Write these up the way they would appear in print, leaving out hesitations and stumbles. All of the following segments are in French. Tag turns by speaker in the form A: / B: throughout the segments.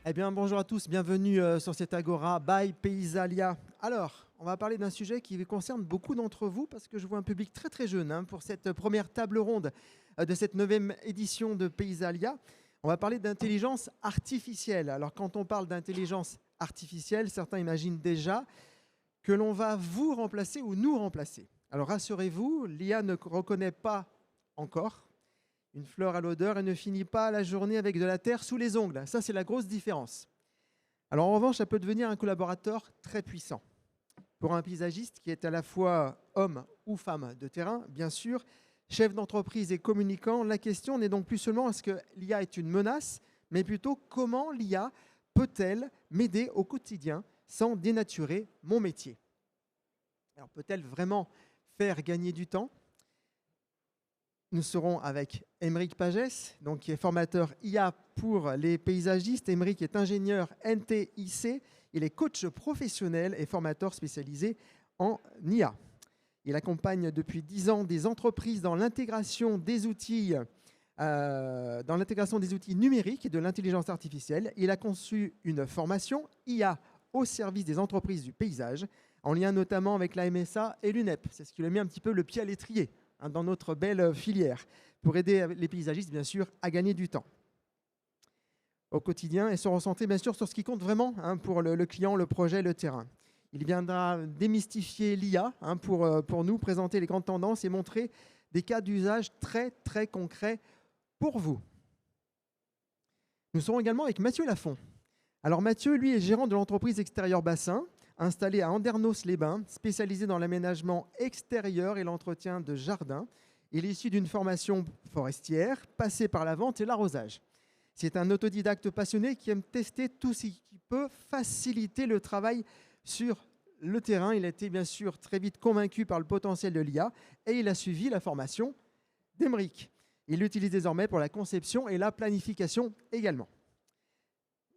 A: Eh bien, bonjour à tous, bienvenue sur cette Agora by Paysalia. Alors, on va parler d'un sujet qui concerne beaucoup d'entre vous parce que je vois un public très très jeune pour cette première table ronde de cette 9e édition de Paysalia. On va parler d'intelligence artificielle. Alors, quand on parle d'intelligence artificielle, certains imaginent déjà que l'on va vous remplacer ou nous remplacer. Alors, rassurez-vous, l'IA ne reconnaît pas encore une fleur à l'odeur et ne finit pas la journée avec de la terre sous les ongles. Ça, c'est la grosse différence. Alors en revanche, ça peut devenir un collaborateur très puissant. Pour un paysagiste qui est à la fois homme ou femme de terrain, bien sûr, chef d'entreprise et communicant, la question n'est donc plus seulement est-ce que l'IA est une menace, mais plutôt comment l'IA peut-elle m'aider au quotidien sans dénaturer mon métier. Alors peut-elle vraiment faire gagner du temps? Nous serons avec Aymeric Pagès, donc, qui est formateur IA pour les paysagistes. Aymeric est ingénieur NTIC. Il est coach professionnel et formateur spécialisé en IA. Il accompagne depuis 10 ans des entreprises dans l'intégration des outils numériques et de l'intelligence artificielle. Il a conçu une formation IA au service des entreprises du paysage, en lien notamment avec la MSA et l'UNEP. C'est ce qui lui a mis un petit peu le pied à l'étrier dans notre belle filière, pour aider les paysagistes, bien sûr, à gagner du temps au quotidien et se recentrer, bien sûr, sur ce qui compte vraiment pour le client, le projet, le terrain. Il viendra démystifier l'IA pour nous, présenter les grandes tendances et montrer des cas d'usage très, très concrets pour vous. Nous serons également avec Mathieu Lafont. Alors Mathieu, lui, est gérant de l'entreprise Extérieur Bassin, installé à Andernos-les-Bains, spécialisé dans l'aménagement extérieur et l'entretien de jardins. Il est issu d'une formation forestière, passé par la vente et l'arrosage. C'est un autodidacte passionné qui aime tester tout ce qui peut faciliter le travail sur le terrain. Il a été bien sûr très vite convaincu par le potentiel de l'IA et il a suivi la formation d'Aymeric. Il l'utilise désormais pour la conception et la planification également.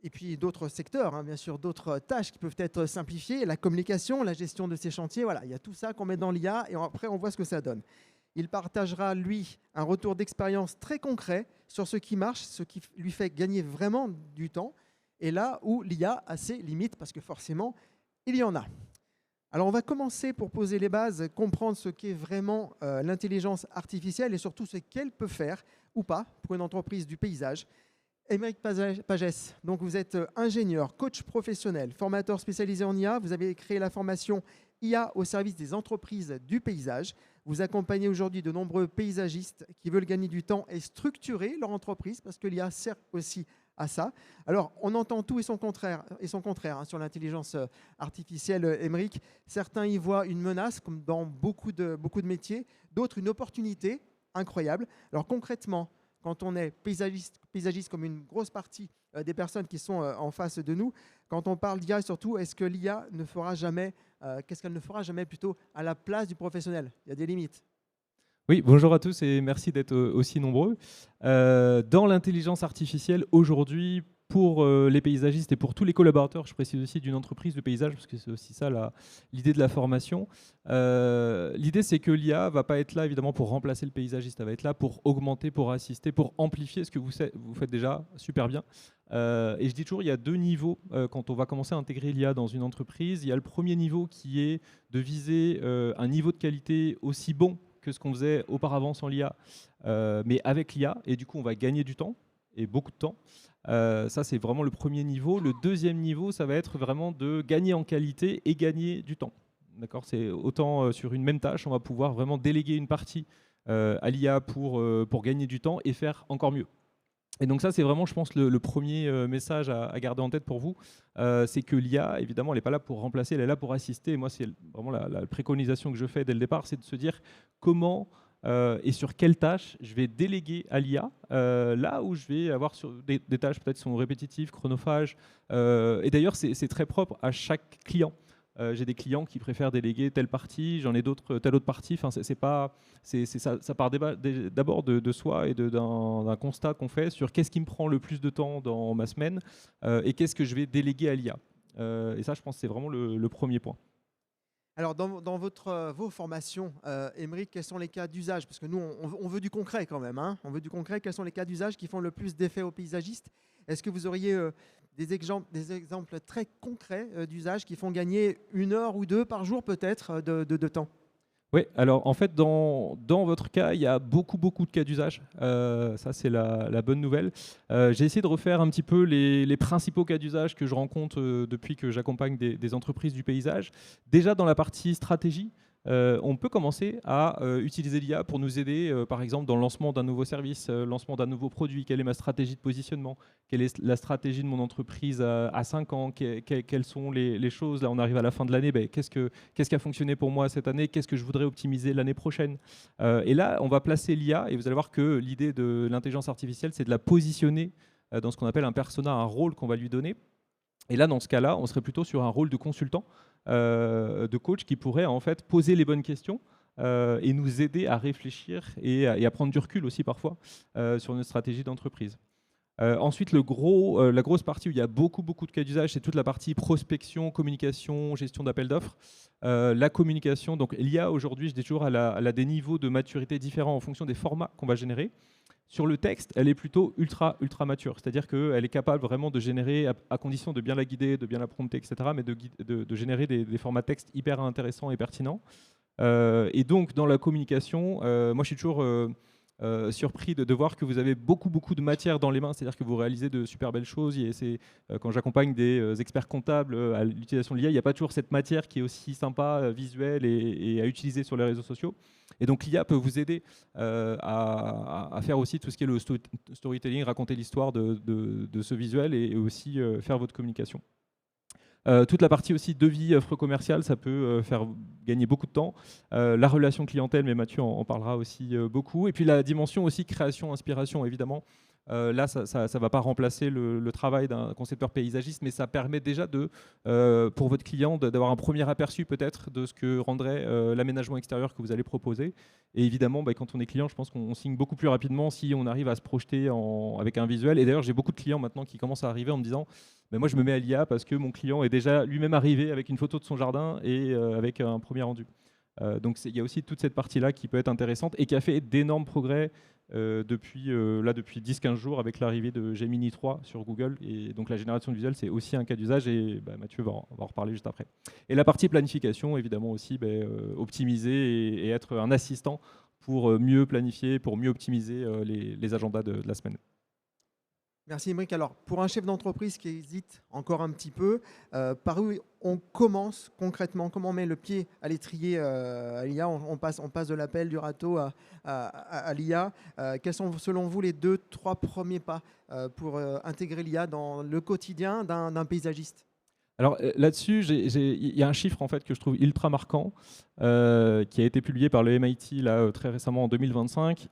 A: Et puis d'autres secteurs, bien sûr, d'autres tâches qui peuvent être simplifiées, la communication, la gestion de ces chantiers, voilà, il y a tout ça qu'on met dans l'IA et après on voit ce que ça donne. Il partagera, lui, un retour d'expérience très concret sur ce qui marche, ce qui lui fait gagner vraiment du temps, et là où l'IA a ses limites, parce que forcément, il y en a. Alors on va commencer pour poser les bases, comprendre ce qu'est vraiment l'intelligence artificielle et surtout ce qu'elle peut faire ou pas pour une entreprise du paysage. Aymeric Pagès, donc vous êtes ingénieur, coach professionnel, formateur spécialisé en IA. Vous avez créé la formation IA au service des entreprises du paysage. Vous accompagnez aujourd'hui de nombreux paysagistes qui veulent gagner du temps et structurer leur entreprise parce que l'IA sert aussi à ça. Alors, on entend tout et son contraire sur l'intelligence artificielle, Aymeric. Certains y voient une menace, comme dans beaucoup de métiers, d'autres une opportunité incroyable. Alors concrètement, quand on est paysagiste comme une grosse partie des personnes qui sont en face de nous, quand on parle d'IA surtout, est-ce que l'IA ne fera jamais, qu'est-ce qu'elle ne fera jamais plutôt à la place du professionnel? Il y a des limites.
B: Oui, bonjour à tous et merci d'être aussi nombreux. Dans l'intelligence artificielle, aujourd'hui, pour les paysagistes et pour tous les collaborateurs, je précise aussi d'une entreprise de paysage, parce que c'est aussi ça l'idée de la formation. L'idée, c'est que l'IA ne va pas être là, évidemment, pour remplacer le paysagiste. Elle va être là pour augmenter, pour assister, pour amplifier ce que vous faites déjà super bien. Et je dis toujours, il y a deux niveaux quand on va commencer à intégrer l'IA dans une entreprise. Il y a le premier niveau qui est de viser un niveau de qualité aussi bon que ce qu'on faisait auparavant sans l'IA, mais avec l'IA, et du coup on va gagner du temps, et beaucoup de temps. Ça c'est vraiment le premier niveau. Le deuxième niveau, ça va être vraiment de gagner en qualité et gagner du temps. D'accord, c'est autant sur une même tâche, on va pouvoir vraiment déléguer une partie à l'IA pour gagner du temps et faire encore mieux. Et donc ça, c'est vraiment, je pense, le premier message à garder en tête pour vous. C'est que l'IA, évidemment, elle n'est pas là pour remplacer, elle est là pour assister. Et moi, c'est vraiment la préconisation que je fais dès le départ, c'est de se dire comment et sur quelles tâches je vais déléguer à l'IA, là où je vais avoir sur des tâches peut-être qui sont répétitives, chronophages. Et d'ailleurs, c'est très propre à chaque client. J'ai des clients qui préfèrent déléguer telle partie, j'en ai d'autres, telle autre partie. Enfin, ça part d'abord de soi et d'un constat qu'on fait sur qu'est-ce qui me prend le plus de temps dans ma semaine et qu'est-ce que je vais déléguer à l'IA. Et ça, je pense que c'est vraiment le premier point.
A: Alors, dans vos formations, Aymeric, quels sont les cas d'usage? Parce que nous, on veut du concret quand même. On veut du concret. Quels sont les cas d'usage qui font le plus d'effet aux paysagistes? Est-ce que vous auriez des exemples très concrets d'usage qui font gagner 1 heure ou 2 par jour peut-être de temps.
B: Oui, alors en fait, dans votre cas, il y a beaucoup de cas d'usage. Ça, c'est la bonne nouvelle. J'ai essayé de refaire un petit peu les principaux cas d'usage que je rencontre depuis que j'accompagne des entreprises du paysage. Déjà, dans la partie stratégie, on peut commencer à utiliser l'IA pour nous aider, par exemple, dans le lancement d'un nouveau service, lancement d'un nouveau produit. Quelle est ma stratégie de positionnement? Quelle est la stratégie de mon entreprise à 5 ans? Quelles sont les choses? Là, on arrive à la fin de l'année. Ben, qu'est-ce qui a fonctionné pour moi cette année? Qu'est-ce que je voudrais optimiser l'année prochaine? Et là, on va placer l'IA et vous allez voir que l'idée de l'intelligence artificielle, c'est de la positionner dans ce qu'on appelle un persona, un rôle qu'on va lui donner. Et là, dans ce cas-là, on serait plutôt sur un rôle de consultant, de coach qui pourrait en fait poser les bonnes questions et nous aider à réfléchir et à prendre du recul aussi parfois sur notre stratégie d'entreprise. Ensuite, la grosse partie où il y a beaucoup de cas d'usage, c'est toute la partie prospection, communication, gestion d'appels d'offres. La communication, donc l'IA aujourd'hui, je dis toujours, elle a des niveaux de maturité différents en fonction des formats qu'on va générer. Sur le texte, elle est plutôt ultra mature, c'est-à-dire qu'elle est capable vraiment de générer, à condition de bien la guider, de bien la prompter, etc., mais de générer des formats texte hyper intéressants et pertinents. Et donc, dans la communication, moi, je suis toujours surpris de voir que vous avez beaucoup de matière dans les mains, c'est-à-dire que vous réalisez de super belles choses. Quand j'accompagne des experts comptables à l'utilisation de l'IA, il n'y a pas toujours cette matière qui est aussi sympa, visuelle et à utiliser sur les réseaux sociaux. Et donc l'IA peut vous aider à faire aussi tout ce qui est le storytelling, raconter l'histoire de ce visuel et aussi faire votre communication. Toute la partie aussi devis, offre commerciale, ça peut faire gagner beaucoup de temps. La relation clientèle, mais Mathieu en parlera aussi beaucoup. Et puis la dimension aussi création, inspiration, évidemment. Là, ça ne va pas remplacer le travail d'un concepteur paysagiste, mais ça permet déjà pour votre client d'avoir un premier aperçu peut-être de ce que rendrait l'aménagement extérieur que vous allez proposer. Et évidemment, quand on est client, je pense qu'on signe beaucoup plus rapidement si on arrive à se projeter avec un visuel. Et d'ailleurs, j'ai beaucoup de clients maintenant qui commencent à arriver en me disant moi, je me mets à l'IA parce que mon client est déjà lui-même arrivé avec une photo de son jardin et avec un premier rendu. Donc il y a aussi toute cette partie-là qui peut être intéressante et qui a fait d'énormes progrès depuis 10-15 jours avec l'arrivée de Gemini 3 sur Google. Et donc la génération de visuels, c'est aussi un cas d'usage et Mathieu va en reparler juste après. Et la partie planification, évidemment aussi, optimiser et être un assistant pour mieux planifier, pour mieux optimiser les agendas de la semaine.
A: Merci Émeric. Alors, pour un chef d'entreprise qui hésite encore un petit peu, par où on commence concrètement? Comment on met le pied à l'étrier à l'IA? On passe de l'appel du râteau à l'IA. Quels sont selon vous les 2-3 premiers pas pour intégrer l'IA dans le quotidien d'un paysagiste?
B: Alors là-dessus, il y a un chiffre en fait que je trouve ultra marquant qui a été publié par le MIT là, très récemment en 2025.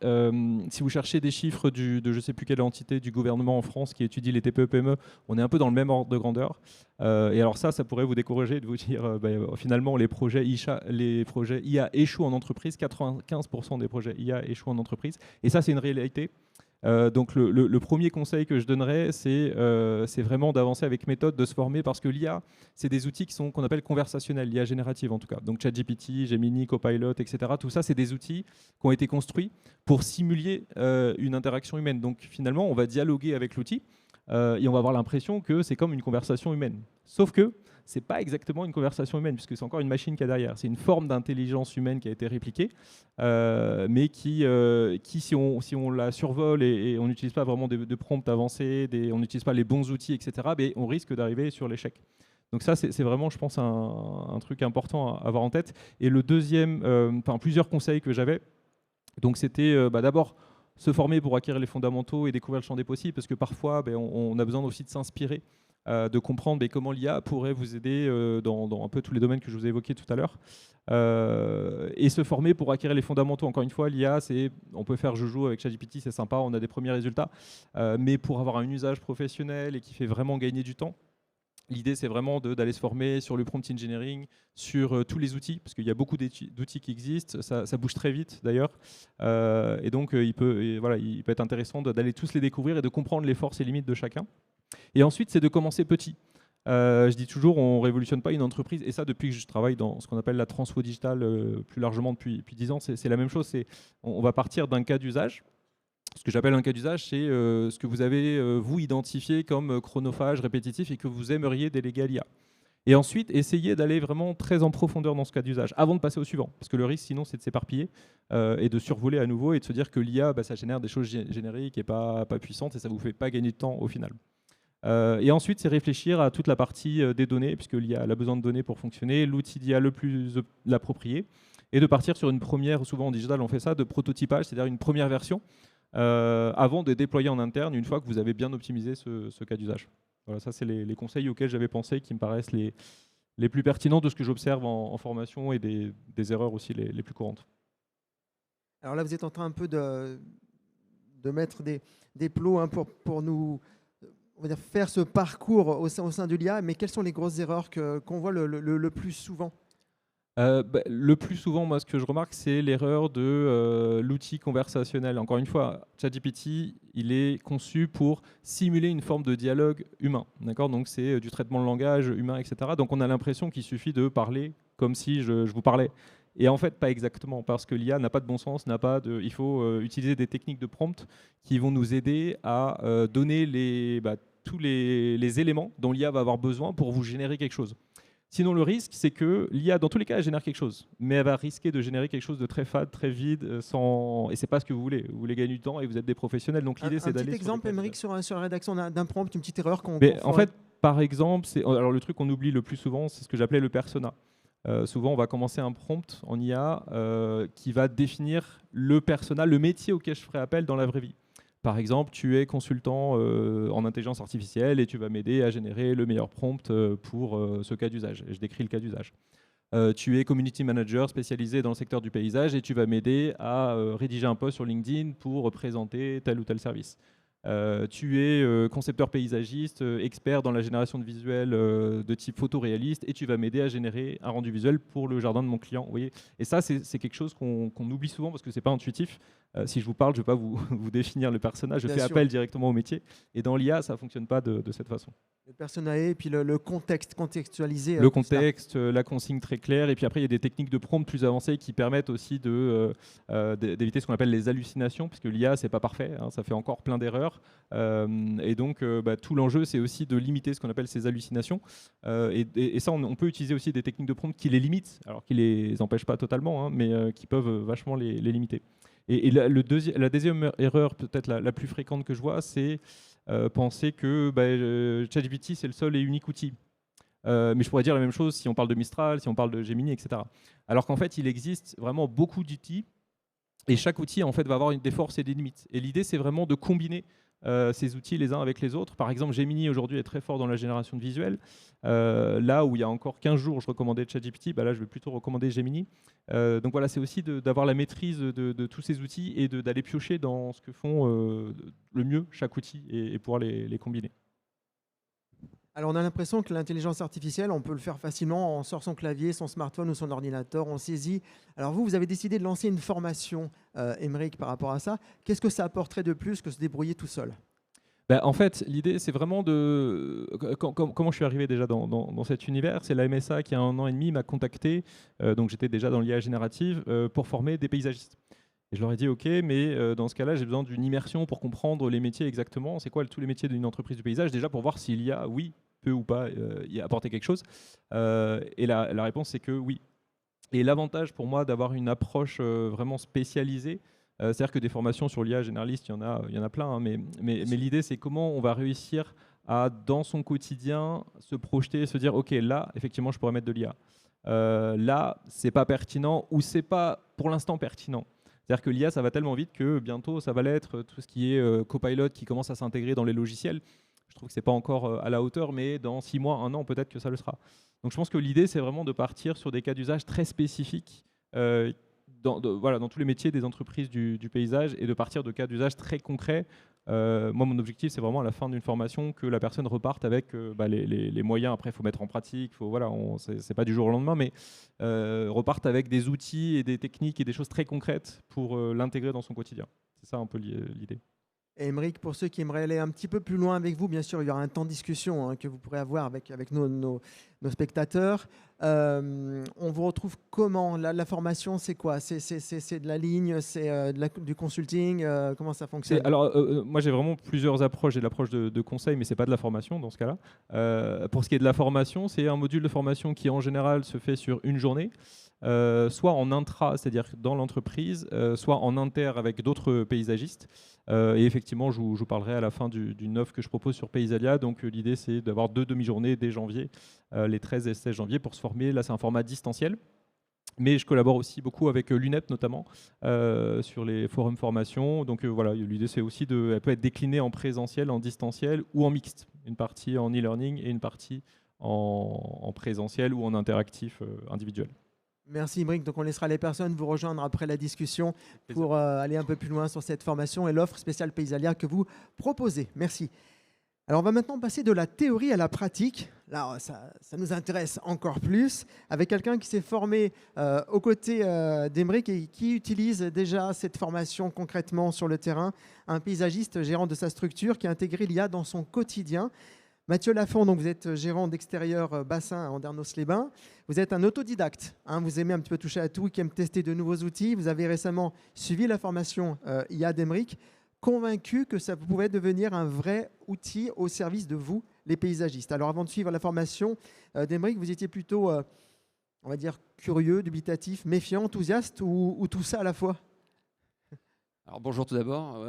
B: Si vous cherchez des chiffres de je ne sais plus quelle entité du gouvernement en France qui étudie les TPE-PME, on est un peu dans le même ordre de grandeur. Et alors ça pourrait vous décourager de vous dire finalement les projets IA échouent en entreprise, 95% des projets IA échouent en entreprise. Et ça, c'est une réalité. Donc le premier conseil que je donnerais, c'est vraiment d'avancer avec méthode, de se former, parce que l'IA, c'est des outils qu'on appelle conversationnels, l'IA générative en tout cas. Donc ChatGPT, Gemini, Copilot, etc. Tout ça, c'est des outils qui ont été construits pour simuler une interaction humaine. Donc finalement, on va dialoguer avec l'outil et on va avoir l'impression que c'est comme une conversation humaine. Sauf que c'est pas exactement une conversation humaine, puisque c'est encore une machine qui est derrière. C'est une forme d'intelligence humaine qui a été répliquée, mais qui si on la survole et on n'utilise pas vraiment de prompts avancés, on n'utilise pas les bons outils, etc., on risque d'arriver sur l'échec. Donc ça, c'est vraiment, je pense, un truc important à avoir en tête. Et le deuxième, plusieurs conseils que j'avais, donc c'était d'abord se former pour acquérir les fondamentaux et découvrir le champ des possibles, parce que parfois, on a besoin aussi de s'inspirer, de comprendre comment l'IA pourrait vous aider dans un peu tous les domaines que je vous ai évoqués tout à l'heure. Et se former pour acquérir les fondamentaux. Encore une fois, l'IA, on peut faire joujou avec ChatGPT, c'est sympa, on a des premiers résultats, mais pour avoir un usage professionnel et qui fait vraiment gagner du temps, l'idée, c'est vraiment d'aller se former sur le prompt engineering, sur tous les outils, parce qu'il y a beaucoup d'outils qui existent, ça bouge très vite d'ailleurs, et donc il peut être intéressant d'aller tous les découvrir et de comprendre les forces et limites de chacun. Et ensuite, c'est de commencer petit. Je dis toujours, on ne révolutionne pas une entreprise, et ça depuis que je travaille dans ce qu'on appelle la transfo digitale plus largement depuis 10 ans, c'est la même chose. On va partir d'un cas d'usage Ce que j'appelle un cas d'usage, c'est ce que vous avez, vous, identifié comme chronophage, répétitif et que vous aimeriez déléguer à l'IA. Et ensuite, essayez d'aller vraiment très en profondeur dans ce cas d'usage avant de passer au suivant. Parce que le risque, sinon, c'est de s'éparpiller et de survoler à nouveau et de se dire que l'IA, ça génère des choses génériques et pas puissantes et ça ne vous fait pas gagner de temps au final. Et ensuite, c'est réfléchir à toute la partie des données, puisque l'IA a besoin de données pour fonctionner, l'outil d'IA le plus approprié, et de partir sur une première, souvent en digital on fait ça, de prototypage, c'est-à-dire une première version, avant de déployer en interne une fois que vous avez bien optimisé ce cas d'usage. Voilà, ça c'est les conseils auxquels j'avais pensé, qui me paraissent les plus pertinents de ce que j'observe en formation et des erreurs aussi les plus courantes.
A: Alors là, vous êtes en train un peu de mettre des plots hein, pour nous on va dire, faire ce parcours au sein de l'IA, mais quelles sont les grosses erreurs qu'on voit le plus souvent?
B: Le plus souvent, moi, ce que je remarque, c'est l'erreur de l'outil conversationnel. Encore une fois, ChatGPT, il est conçu pour simuler une forme de dialogue humain. D'accord ? Donc, c'est du traitement de langage humain, etc. Donc, on a l'impression qu'il suffit de parler comme si je vous parlais. Et en fait, pas exactement, parce que l'IA n'a pas de bon sens, il faut utiliser des techniques de prompt qui vont nous aider à donner tous les éléments dont l'IA va avoir besoin pour vous générer quelque chose. Sinon, le risque, c'est que l'IA, dans tous les cas, elle génère quelque chose, mais elle va risquer de générer quelque chose de très fade, très vide, et c'est pas ce que vous voulez. Vous voulez gagner du temps et vous êtes des professionnels, donc l'idée, c'est d'aller.
A: Un petit exemple, Émeric, sur la rédaction d'un prompt, une petite erreur
B: en fait, par exemple, alors le truc qu'on oublie le plus souvent, c'est ce que j'appelais le persona. Souvent, on va commencer un prompt en IA qui va définir le persona, le métier auquel je ferai appel dans la vraie vie. Par exemple, tu es consultant en intelligence artificielle et tu vas m'aider à générer le meilleur prompt pour ce cas d'usage. Et je décris le cas d'usage. Tu es community manager spécialisé dans le secteur du paysage et tu vas m'aider à rédiger un post sur LinkedIn pour présenter tel ou tel service. Tu es concepteur paysagiste, expert dans la génération de visuels de type photoréaliste et tu vas m'aider à générer un rendu visuel pour le jardin de mon client. Vous voyez, et ça, c'est quelque chose qu'on oublie souvent parce que ce n'est pas intuitif. Si je vous parle, je ne vais pas vous définir le personnage, je fais appel directement au métier. Et dans l'IA, ça ne fonctionne pas de cette façon.
A: Le persona et puis le contexte, contextualisé.
B: Le contexte, la consigne très claire. Et puis après, il y a des techniques de prompt plus avancées qui permettent aussi d'éviter ce qu'on appelle les hallucinations, puisque l'IA, ce n'est pas parfait, hein, ça fait encore plein d'erreurs. Et donc, tout l'enjeu, c'est aussi de limiter ce qu'on appelle ces hallucinations. Et ça, on peut utiliser aussi des techniques de prompt qui les limitent, alors qui ne les empêchent pas totalement, hein, mais qui peuvent vachement les limiter. Et la deuxième erreur, peut-être la plus fréquente que je vois, c'est penser que ChatGPT, c'est le seul et unique outil. Mais je pourrais dire la même chose si on parle de Mistral, si on parle de Gemini, etc. Alors qu'en fait, il existe vraiment beaucoup d'outils et chaque outil en fait, va avoir des forces et des limites. Et l'idée, c'est vraiment de combiner ces outils les uns avec les autres. Par exemple, Gemini aujourd'hui est très fort dans la génération de visuels. Là où il y a encore 15 jours, je recommandais ChatGPT, là je vais plutôt recommander Gemini. Donc voilà, c'est aussi d'avoir la maîtrise de tous ces outils et d'aller piocher dans ce que font le mieux chaque outil et pouvoir les combiner.
A: Alors on a l'impression que l'intelligence artificielle, on peut le faire facilement, on sort son clavier, son smartphone ou son ordinateur, on saisit. Alors vous avez décidé de lancer une formation, Émeric, par rapport à ça. Qu'est-ce que ça apporterait de plus que se débrouiller tout seul ?
B: En fait, l'idée, c'est vraiment de... Comment je suis arrivé déjà dans cet univers ? C'est la MSA qui, il y a 1 an et demi, m'a contacté, donc j'étais déjà dans l'IA générative, pour former des paysagistes. Et je leur ai dit, OK, mais dans ce cas-là, j'ai besoin d'une immersion pour comprendre les métiers exactement. C'est quoi tous les métiers d'une entreprise du paysage ? Déjà pour voir s'il y a, oui, peut ou pas y apporter quelque chose. Et la réponse, c'est que oui. Et l'avantage pour moi d'avoir une approche vraiment spécialisée, c'est-à-dire que des formations sur l'IA généraliste, il y en a plein, hein, mais l'idée, c'est comment on va réussir à, dans son quotidien, se projeter, se dire, OK, là, effectivement, je pourrais mettre de l'IA. Là, c'est pas pertinent ou c'est pas pour l'instant pertinent. C'est-à-dire que l'IA, ça va tellement vite que bientôt, ça va l'être. Tout ce qui est copilot qui commence à s'intégrer dans les logiciels, je trouve que ce n'est pas encore à la hauteur, mais dans 6 mois, 1 an, peut-être que ça le sera. Donc je pense que l'idée, c'est vraiment de partir sur des cas d'usage très spécifiques dans tous les métiers des entreprises du paysage et de partir de cas d'usage très concrets. Moi, mon objectif, c'est vraiment à la fin d'une formation que la personne reparte avec les moyens. Après, il faut mettre en pratique. C'est pas du jour au lendemain, mais reparte avec des outils et des techniques et des choses très concrètes pour l'intégrer dans son quotidien. C'est ça un peu l'idée.
A: Et Aymeric, pour ceux qui aimeraient aller un petit peu plus loin avec vous, bien sûr, il y aura un temps de discussion que vous pourrez avoir avec nos spectateurs. On vous retrouve comment? La formation, c'est quoi? C'est de la ligne, c'est du consulting? Comment ça fonctionne?
B: Alors, moi, j'ai vraiment plusieurs approches. J'ai l'approche de conseil, mais c'est pas de la formation dans ce cas-là. Pour ce qui est de la formation, c'est un module de formation qui, en général, se fait sur une journée, soit en intra, c'est-à-dire dans l'entreprise, soit en inter avec d'autres paysagistes. Et effectivement, je vous parlerai à la fin d'une offre que je propose sur Paysalia. Donc, l'idée, c'est d'avoir 2 demi-journées dès janvier, les 13 et 16 janvier, pour se former. Là, c'est un format distanciel. Mais je collabore aussi beaucoup avec l'UNEP notamment sur les forums formation. Donc voilà, l'idée c'est aussi elle peut être déclinée en présentiel, en distanciel ou en mixte. Une partie en e-learning et une partie en présentiel ou en interactif individuel.
A: Merci Imric. Donc on laissera les personnes vous rejoindre après la discussion
B: Plaisir.
A: pour aller un peu plus loin sur cette formation et l'offre spéciale Paysalia que vous proposez. Merci. Alors on va maintenant passer de la théorie à la pratique. Là, ça nous intéresse encore plus, avec quelqu'un qui s'est formé aux côtés d'Aymeric et qui utilise déjà cette formation concrètement sur le terrain, un paysagiste gérant de sa structure qui a intégré l'IA dans son quotidien. Mathieu Lafont, donc vous êtes gérant d'extérieur bassin à Andernos-les-Bains. Vous êtes un autodidacte, vous aimez un petit peu toucher à tout, qui aime tester de nouveaux outils. Vous avez récemment suivi la formation IA d'Aymeric, convaincu que ça pouvait devenir un vrai outil au service de vous, les paysagistes. Alors avant de suivre la formation d'Aymeric, vous étiez plutôt, on va dire, curieux, dubitatif, méfiant, enthousiaste ou tout ça à la fois?
C: Alors bonjour tout d'abord.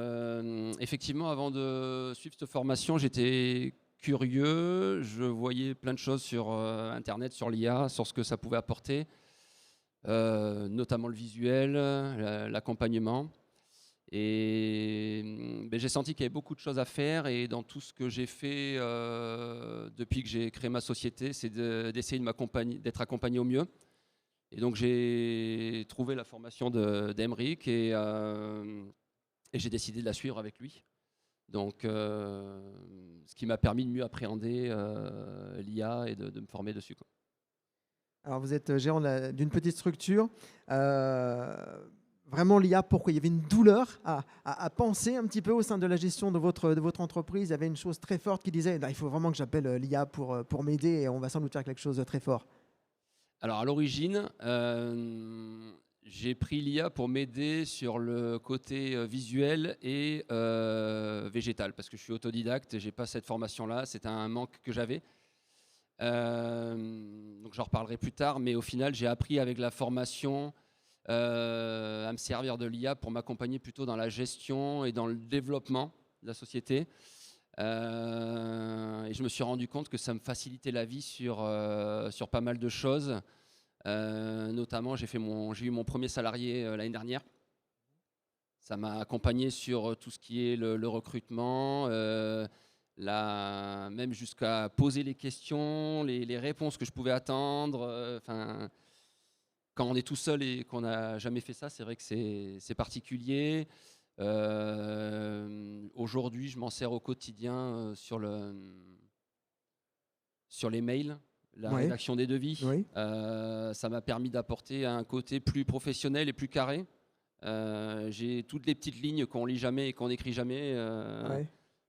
C: Effectivement, avant de suivre cette formation, j'étais curieux. Je voyais plein de choses sur Internet, sur l'IA, sur ce que ça pouvait apporter, notamment le visuel, l'accompagnement. Et j'ai senti qu'il y avait beaucoup de choses à faire. Et dans tout ce que j'ai fait depuis que j'ai créé ma société, c'est d'essayer d'être accompagné au mieux. Et donc j'ai trouvé la formation d'Aymeric et j'ai décidé de la suivre avec lui. Donc, ce qui m'a permis de mieux appréhender l'IA et de me former dessus, quoi.
A: Alors vous êtes gérant d'une petite structure. Vraiment l'IA, pourquoi? Il y avait une douleur à penser un petit peu au sein de la gestion de votre entreprise. Il y avait une chose très forte qui disait il faut vraiment que j'appelle l'IA pour m'aider et on va sans doute faire quelque chose de très fort.
C: Alors à l'origine, j'ai pris l'IA pour m'aider sur le côté visuel et végétal, parce que je suis autodidacte et j'ai pas cette formation-là. C'est un manque que j'avais. Donc j'en reparlerai plus tard, mais au final, j'ai appris avec la formation à me servir de l'IA pour m'accompagner plutôt dans la gestion et dans le développement de la société. Et je me suis rendu compte que ça me facilitait la vie sur pas mal de choses. Notamment, j'ai eu mon premier salarié l'année dernière. Ça m'a accompagné sur tout ce qui est le recrutement, même jusqu'à poser les questions, les réponses que je pouvais attendre. Quand on est tout seul et qu'on n'a jamais fait ça, c'est vrai que c'est particulier. Aujourd'hui, je m'en sers au quotidien sur les mails, la rédaction des devis.
A: Oui.
C: Ça m'a permis d'apporter un côté plus professionnel et plus carré. J'ai toutes les petites lignes qu'on lit jamais et qu'on n'écrit jamais.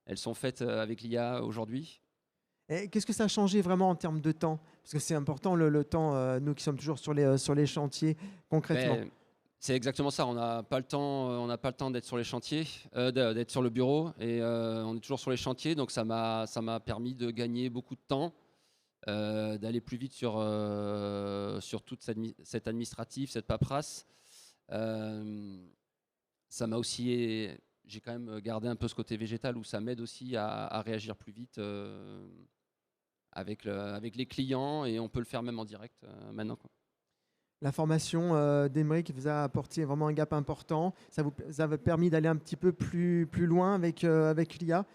C: Elles sont faites avec l'IA aujourd'hui.
A: Et qu'est-ce que ça a changé vraiment en termes de temps? Parce que c'est important le temps, nous qui sommes toujours sur les chantiers, concrètement.
C: C'est exactement ça. On n'a pas le temps d'être sur les chantiers, d'être sur le bureau, et on est toujours sur les chantiers. Donc ça m'a permis de gagner beaucoup de temps, d'aller plus vite sur toute cette administrative, cette paperasse. Ça m'a aussi, j'ai quand même gardé un peu ce côté végétal où ça m'aide aussi à réagir plus vite avec les clients, et on peut le faire même en direct maintenant, quoi.
A: La formation d'Aymeric vous a apporté vraiment un gap important. Ça vous a permis d'aller un petit peu plus loin avec l'IA.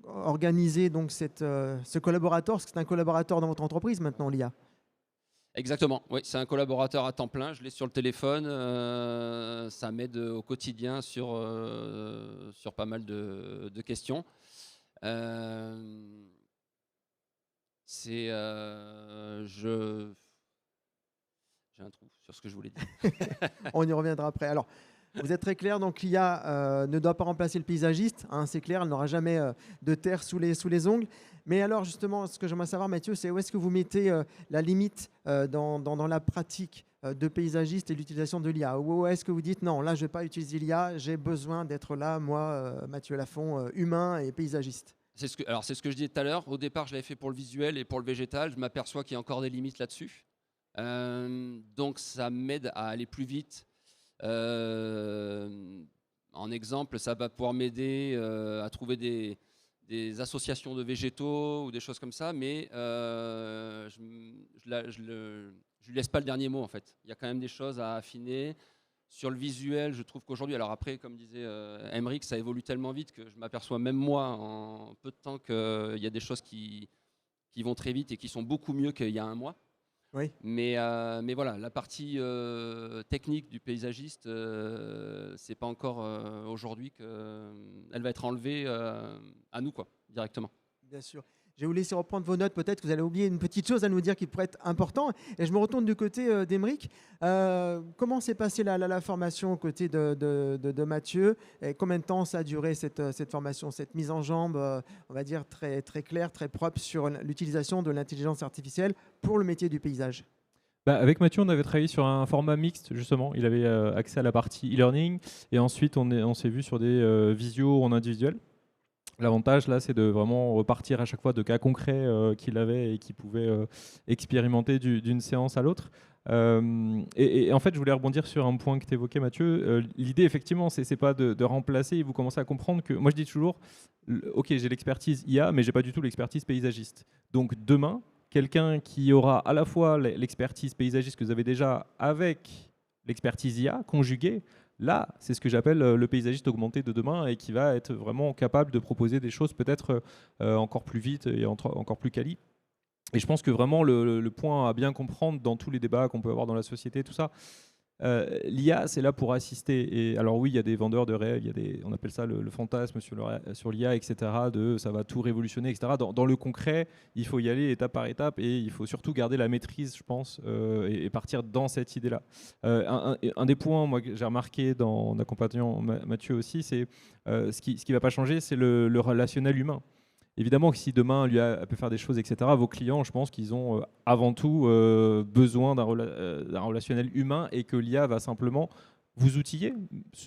A: Organiser donc ce collaborateur, parce que c'est un collaborateur dans votre entreprise maintenant, l'IA.
C: Exactement, oui, c'est un collaborateur à temps plein, je l'ai sur le téléphone, ça m'aide au quotidien sur pas mal de questions. J'ai un trou sur ce que je voulais dire.
A: On y reviendra après. Alors, Vous êtes très clair, donc l'IA ne doit pas remplacer le paysagiste, hein, c'est clair, elle n'aura jamais de terre sous les ongles. Mais alors justement, ce que j'aimerais savoir, Mathieu, c'est où est-ce que vous mettez la limite dans la pratique de paysagiste et l'utilisation de l'IA? Où est-ce que vous dites, non, là, je ne vais pas utiliser l'IA, j'ai besoin d'être là, moi, Mathieu Lafont, humain et paysagiste?
C: C'est ce que je disais tout à l'heure. Au départ, je l'avais fait pour le visuel et pour le végétal. Je m'aperçois qu'il y a encore des limites là-dessus. Donc, ça m'aide à aller plus vite. En exemple, ça va pouvoir m'aider à trouver des associations de végétaux ou des choses comme ça, mais je ne lui laisse pas le dernier mot, en fait. Il y a quand même des choses à affiner. Sur le visuel, je trouve qu'aujourd'hui, alors après, comme disait Aymeric, ça évolue tellement vite que je m'aperçois même moi, en peu de temps, qu'il y a des choses qui vont très vite et qui sont beaucoup mieux qu'il y a un mois.
A: Oui.
C: Mais voilà, la partie technique du paysagiste, c'est pas encore aujourd'hui qu'elle va être enlevée à nous, quoi, directement.
A: Bien sûr. Je vais vous laisser reprendre vos notes. Peut-être que vous allez oublier une petite chose à nous dire qui pourrait être important. Et je me retourne du côté d'Aymeric. Comment s'est passée la formation aux côtés de Mathieu? Et combien de temps ça a duré cette formation, cette mise en jambe, on va dire, très, très claire, très propre sur l'utilisation de l'intelligence artificielle pour le métier du paysage?
B: Avec Mathieu, on avait travaillé sur un format mixte, justement. Il avait accès à la partie e-learning. Et ensuite, on s'est vu sur des visios en individuel. L'avantage, là, c'est de vraiment repartir à chaque fois de cas concrets qu'il avait et qu'il pouvait expérimenter d'une séance à l'autre. Et en fait, je voulais rebondir sur un point que tu évoquais, Mathieu. L'idée, effectivement, c'est pas de remplacer. Et vous commencez à comprendre que, moi, je dis toujours, OK, j'ai l'expertise IA, mais j'ai pas du tout l'expertise paysagiste. Donc, demain, quelqu'un qui aura à la fois l'expertise paysagiste que vous avez déjà avec l'expertise IA conjuguée, là, c'est ce que j'appelle le paysagiste augmenté de demain et qui va être vraiment capable de proposer des choses peut-être encore plus vite et encore plus quali. Et je pense que vraiment le point à bien comprendre dans tous les débats qu'on peut avoir dans la société, tout ça, l'IA, c'est là pour assister. Et alors oui, il y a des vendeurs de rêves, on appelle ça le fantasme sur l'IA, etc., ça va tout révolutionner, etc. Dans le concret, il faut y aller étape par étape et il faut surtout garder la maîtrise, je pense, et partir dans cette idée-là. Un des points, moi, que j'ai remarqué en accompagnant Mathieu aussi, c'est ce qui ne va pas changer, c'est le relationnel humain. Évidemment que si demain l'IA peut faire des choses, etc., vos clients, je pense qu'ils ont avant tout besoin d'un relationnel humain et que l'IA va simplement vous outiller.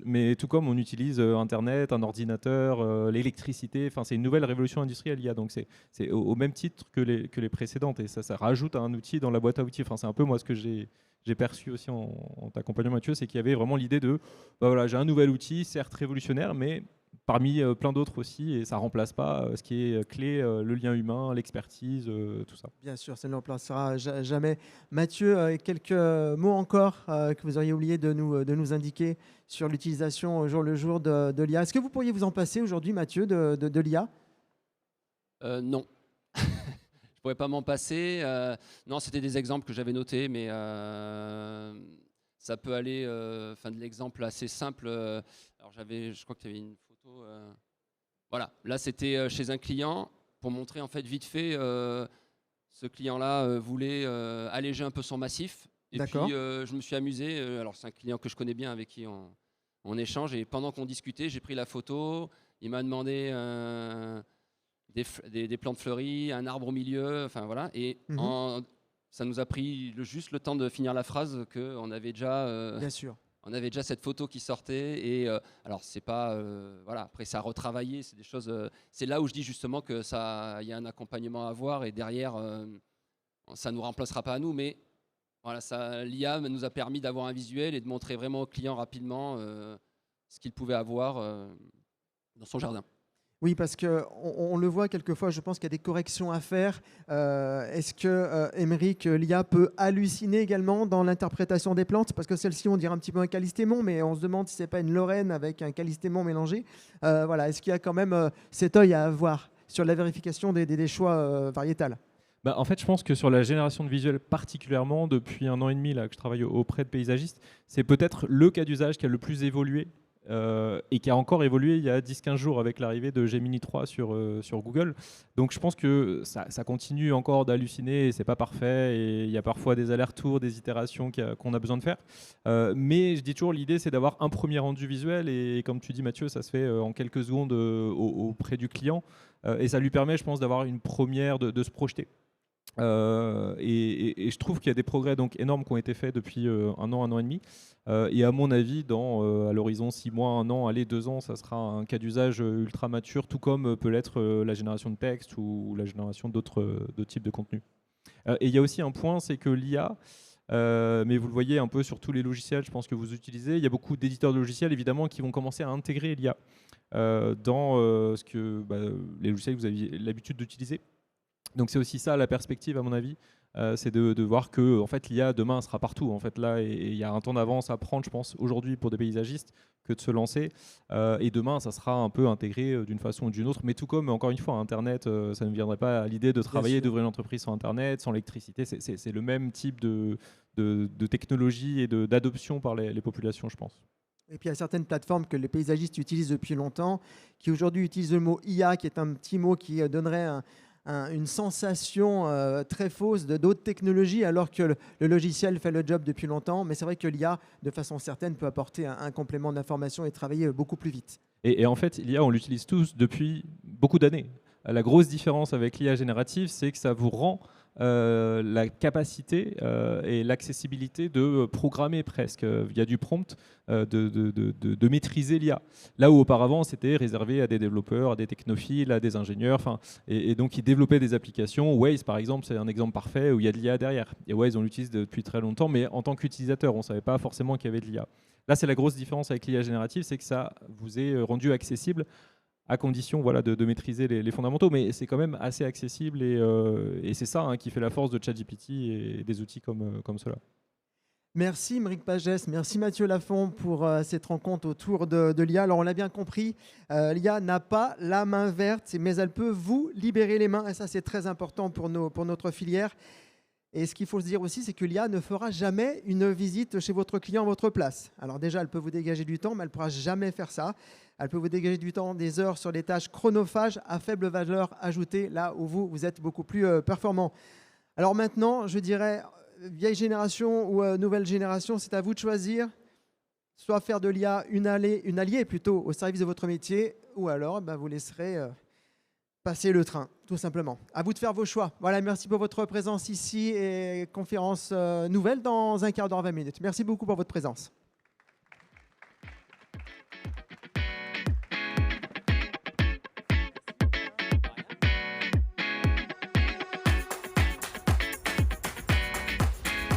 B: Mais tout comme on utilise Internet, un ordinateur, l'électricité, c'est une nouvelle révolution industrielle, l'IA. Donc c'est au même titre que les précédentes. Et ça rajoute un outil dans la boîte à outils. C'est un peu moi ce que j'ai perçu aussi en t'accompagnant, Mathieu, c'est qu'il y avait vraiment l'idée de, voilà, j'ai un nouvel outil, certes révolutionnaire, mais parmi plein d'autres aussi, et ça ne remplace pas ce qui est clé, le lien humain, l'expertise, tout ça.
A: Bien sûr, ça ne le remplacera jamais. Mathieu, quelques mots encore que vous auriez oublié de nous indiquer sur l'utilisation au jour le jour de l'IA. Est-ce que vous pourriez vous en passer aujourd'hui, Mathieu, de l'IA?
C: Non. Je ne pourrais pas m'en passer. Non, c'était des exemples que j'avais notés, mais ça peut aller de l'exemple assez simple. Alors je crois que tu avais une photo. Voilà, là c'était chez un client pour montrer en fait vite fait. Ce client-là voulait alléger un peu son massif. Et puis je me suis amusé. Alors c'est un client que je connais bien avec qui on échange. Et pendant qu'on discutait, j'ai pris la photo. Il m'a demandé des plantes fleuries, un arbre au milieu. Enfin voilà. Et ça nous a pris juste le temps de finir la phrase qu'on avait déjà.
A: Bien sûr.
C: On avait déjà cette photo qui sortait et alors c'est pas voilà, après ça a retravaillé, c'est des choses c'est là où je dis justement que il y a un accompagnement à avoir et derrière ça nous remplacera pas à nous, mais voilà, l'IA nous a permis d'avoir un visuel et de montrer vraiment au client rapidement ce qu'il pouvait avoir dans son jardin.
A: Oui, parce qu'on le voit quelquefois, je pense qu'il y a des corrections à faire. Est-ce que, Aymeric, l'IA peut halluciner également dans l'interprétation des plantes? Parce que celle-ci, on dirait un petit peu un calystémon, mais on se demande si ce n'est pas une lorraine avec un calystémon mélangé. Voilà, est-ce qu'il y a quand même cet œil à avoir sur la vérification des choix variétals?
B: En fait, je pense que sur la génération de visuels particulièrement, depuis 1 an et demi là, que je travaille auprès de paysagistes, c'est peut-être le cas d'usage qui a le plus évolué et qui a encore évolué il y a 10-15 jours avec l'arrivée de Gemini 3 sur Google. Donc je pense que ça continue encore d'halluciner, et c'est pas parfait, et il y a parfois des allers-retours, des itérations qu'on a besoin de faire. Mais je dis toujours, l'idée c'est d'avoir un premier rendu visuel, et comme tu dis Mathieu, ça se fait en quelques secondes auprès du client, et ça lui permet, je pense, d'avoir une première, de se projeter. Et je trouve qu'il y a des progrès donc énormes qui ont été faits depuis un an et demi. Et à mon avis, à l'horizon 6 mois, 1 an, allez 2 ans, ça sera un cas d'usage ultra mature, tout comme peut l'être la génération de texte ou la génération d'autres types de contenus. Et il y a aussi un point, c'est que l'IA, mais vous le voyez un peu sur tous les logiciels, je pense que vous utilisez, il y a beaucoup d'éditeurs de logiciels évidemment qui vont commencer à intégrer l'IA dans les logiciels que vous aviez l'habitude d'utiliser. Donc c'est aussi ça la perspective à mon avis, c'est de voir que en fait, l'IA demain sera partout. En fait, là, il y a un temps d'avance à prendre, je pense, aujourd'hui pour des paysagistes que de se lancer. Et demain, ça sera un peu intégré d'une façon ou d'une autre. Mais tout comme, encore une fois, Internet, ça ne me viendrait pas à l'idée de travailler, d'ouvrir une entreprise sans Internet, sans électricité. C'est le même type de technologie et d'adoption par les populations, je pense.
A: Et puis il y a certaines plateformes que les paysagistes utilisent depuis longtemps, qui aujourd'hui utilisent le mot IA, qui est un petit mot qui donnerait une sensation très fausse de d'autres technologies, alors que le logiciel fait le job depuis longtemps. Mais c'est vrai que l'IA, de façon certaine, peut apporter un complément d'information et travailler beaucoup plus vite.
B: Et en fait, l'IA, on l'utilise tous depuis beaucoup d'années. La grosse différence avec l'IA générative, c'est que ça vous rend la capacité et l'accessibilité de programmer presque via du prompt, de maîtriser l'IA. Là où auparavant, c'était réservé à des développeurs, à des technophiles, à des ingénieurs, et donc ils développaient des applications. Waze, par exemple, c'est un exemple parfait où il y a de l'IA derrière. Et Waze, on l'utilise depuis très longtemps, mais en tant qu'utilisateur, on ne savait pas forcément qu'il y avait de l'IA. Là, c'est la grosse différence avec l'IA générative, c'est que ça vous est rendu accessible à condition de maîtriser les fondamentaux, mais c'est quand même assez accessible, et c'est ça qui fait la force de ChatGPT et des outils comme cela.
A: Merci Méric Pagès, merci Mathieu Lafont pour cette rencontre autour de l'IA. Alors on l'a bien compris, l'IA n'a pas la main verte, mais elle peut vous libérer les mains, et ça c'est très important pour notre filière. Et ce qu'il faut se dire aussi, c'est que l'IA ne fera jamais une visite chez votre client à votre place. Alors déjà, elle peut vous dégager du temps, mais elle ne pourra jamais faire ça. Elle peut vous dégager du temps, des heures sur des tâches chronophages à faible valeur ajoutée, là où vous êtes beaucoup plus performant. Alors maintenant, je dirais, vieille génération ou nouvelle génération, c'est à vous de choisir. Soit faire de l'IA une alliée plutôt au service de votre métier, ou alors vous laisserez passer le train, tout simplement. À vous de faire vos choix. Voilà, merci pour votre présence ici, et conférence nouvelle dans un quart d'heure, 20 minutes. Merci beaucoup pour votre présence.